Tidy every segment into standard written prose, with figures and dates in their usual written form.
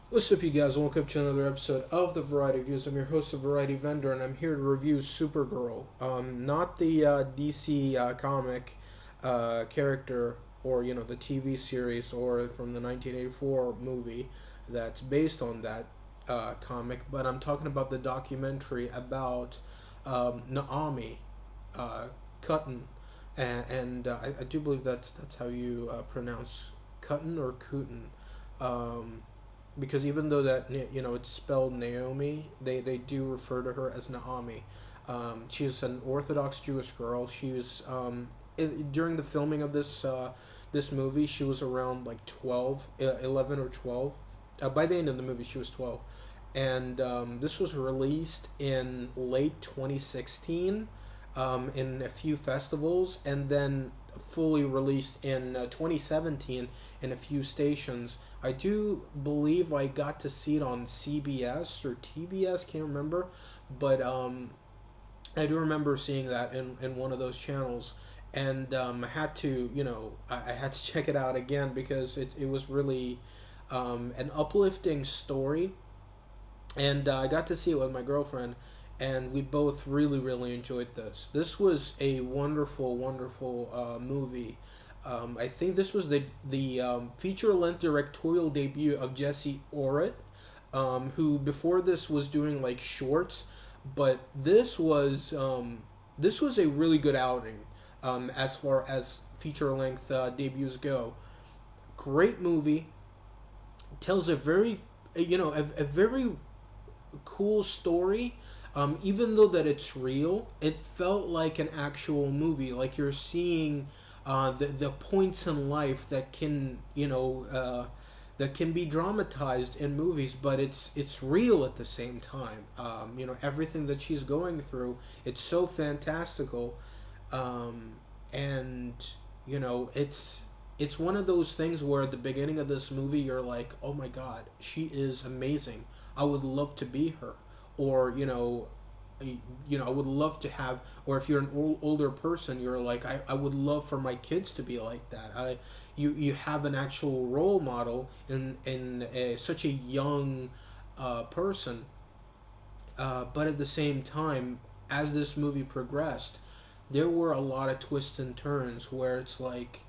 What's up, you guys? Welcome to another episode of the Variety Views. I'm your host, the Variety Vendor, and I'm here to review Supergirl. Not the DC comic character, or the TV series, or from the 1984 movie that's based on that comic, but I'm talking about the documentary about Naomi Kutin, and I do believe that's how you pronounce Kutin or Kutin. Um, because even though that it's spelled Naomi, they do refer to her as Naomi. She's an Orthodox Jewish girl. She was during the filming of this movie, she was around like 12, 11 or 12. By the end of the movie, she was 12, and this was released in late 2016 in a few festivals, and then fully released in 2017 in a few stations. I do believe I got to see it on CBS or TBS, can't remember, but I do remember seeing that in one of those channels, and I had to, I had to check it out again because it was really an uplifting story, and I got to see it with my girlfriend, and we both really, really enjoyed this. This was a wonderful, wonderful movie. I think this was the feature length directorial debut of Jesse Orrit, who before this was doing like shorts, but this was a really good outing as far as feature length debuts go. Great movie, tells a very a very cool story. Even though that it's real, it felt like an actual movie. Like you're seeing the points in life that can that can be dramatized in movies, but it's real at the same time. Everything that she's going through, it's so fantastical, and it's one of those things where at the beginning of this movie you're like, oh my god, she is amazing. I would love to be her, or I would love to have, or if you're an older person, you're like, I would love for my kids to be like that. You have an actual role model in such a young person, but at the same time, as this movie progressed, there were a lot of twists and turns where it's like,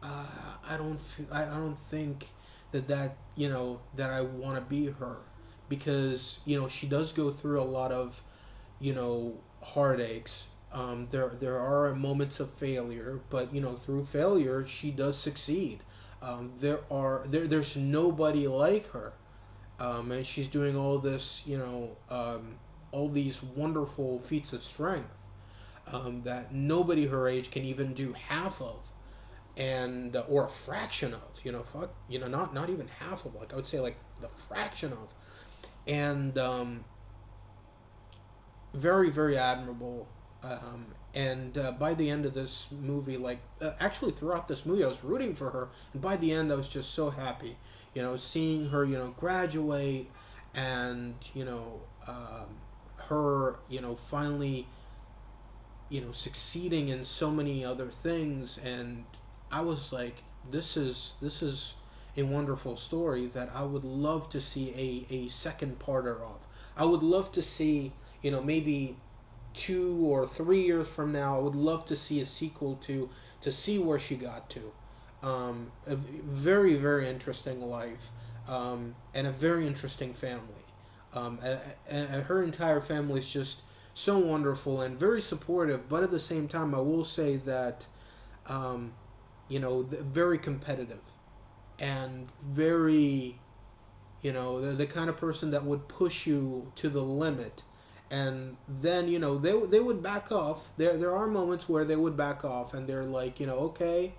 I don't think that I want to be her, because she does go through a lot of heartaches. There are moments of failure, but through failure she does succeed. There's nobody like her, and she's doing all this, all these wonderful feats of strength that nobody her age can even do half of, and or a fraction of. Not even half of. Like I would say, like the fraction of, and very, very admirable. And by the end of this movie, like actually throughout this movie, I was rooting for her, and by the end, I was just so happy. Seeing her, graduate, and her, finally, succeeding in so many other things, and I was like, this is a wonderful story that I would love to see a second parter of. I would love to see, maybe 2 or 3 years from now, I would love to see a sequel to see where she got to. A very, very interesting life, and a very interesting family. And her entire family is just so wonderful and very supportive. But at the same time, I will say that, very competitive, and very, the kind of person that would push you to the limit, and then they would back off. There are moments where they would back off, and they're like, okay,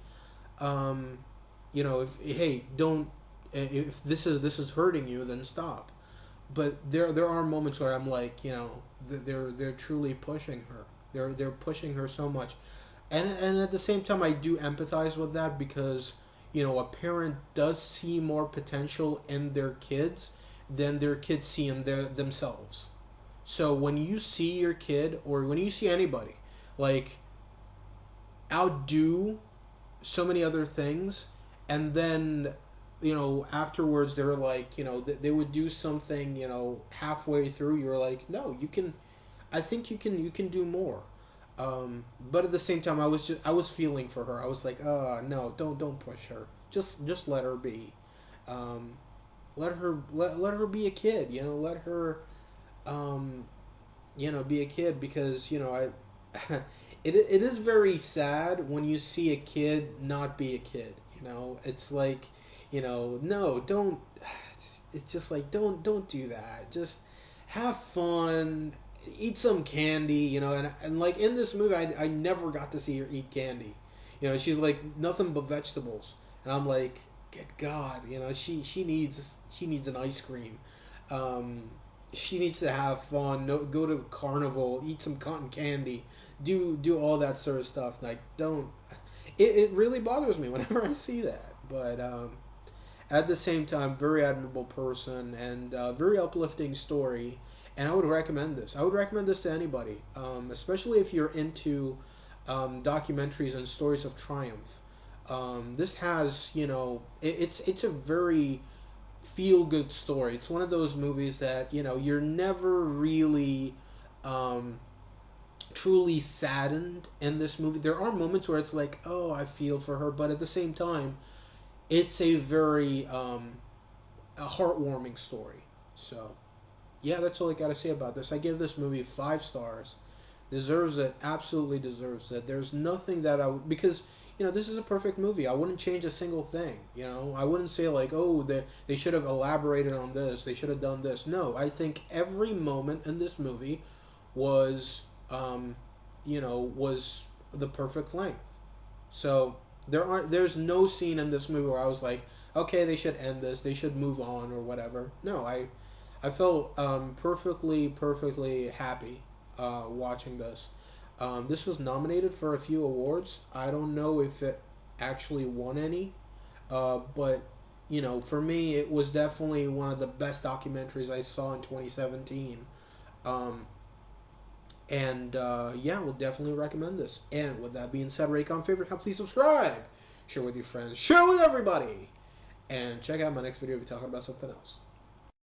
if hey, don't, if this is hurting you, then stop. But there are moments where I'm like, they're truly pushing her. They're pushing her so much, and at the same time, I do empathize with that, because a parent does see more potential in their kids than their kids see in themselves. So when you see your kid, or when you see anybody, like, outdo so many other things, and then afterwards they were like, they would do something, halfway through. You're like, no, you can. I think you can do more. But at the same time, I was feeling for her. I was like, no, don't push her. Just let her be. Um, let her be a kid. Let her be a kid, because it is very sad when you see a kid not be a kid. It's like, no, don't. It's just like, don't do that. Just have fun, eat some candy. And like in this movie, I never got to see her eat candy. She's like nothing but vegetables, and I'm like, good God, she needs an ice cream. Um, she needs to have fun. No, go to a carnival, eat some cotton candy, do all that sort of stuff. Like, don't. It really bothers me whenever I see that. But at the same time, very admirable person, and very uplifting story. And I would recommend this. I would recommend this to anybody, especially if you're into documentaries and stories of triumph. This has, it's a very feel good story. It's one of those movies that you're never really truly saddened in this movie. There are moments where it's like, oh, I feel for her, but at the same time, it's a very a heartwarming story. So, yeah, that's all I gotta say about this. I give this movie 5 stars. Deserves it. Absolutely deserves it. There's nothing that because this is a perfect movie. I wouldn't change a single thing. I wouldn't say like, oh, they should have elaborated on this. They should have done this. No, I think every moment in this movie was, was the perfect length. So there's no scene in this movie where I was like, okay, they should end this. They should move on or whatever. No, I felt perfectly happy watching this. This was nominated for a few awards. I don't know if it actually won any, but for me, it was definitely one of the best documentaries I saw in 2017. And yeah, we'll definitely recommend this. And with that being said, rate, comment, favorite, please subscribe, share with your friends, share with everybody, and check out my next video. We'll be talking about something else.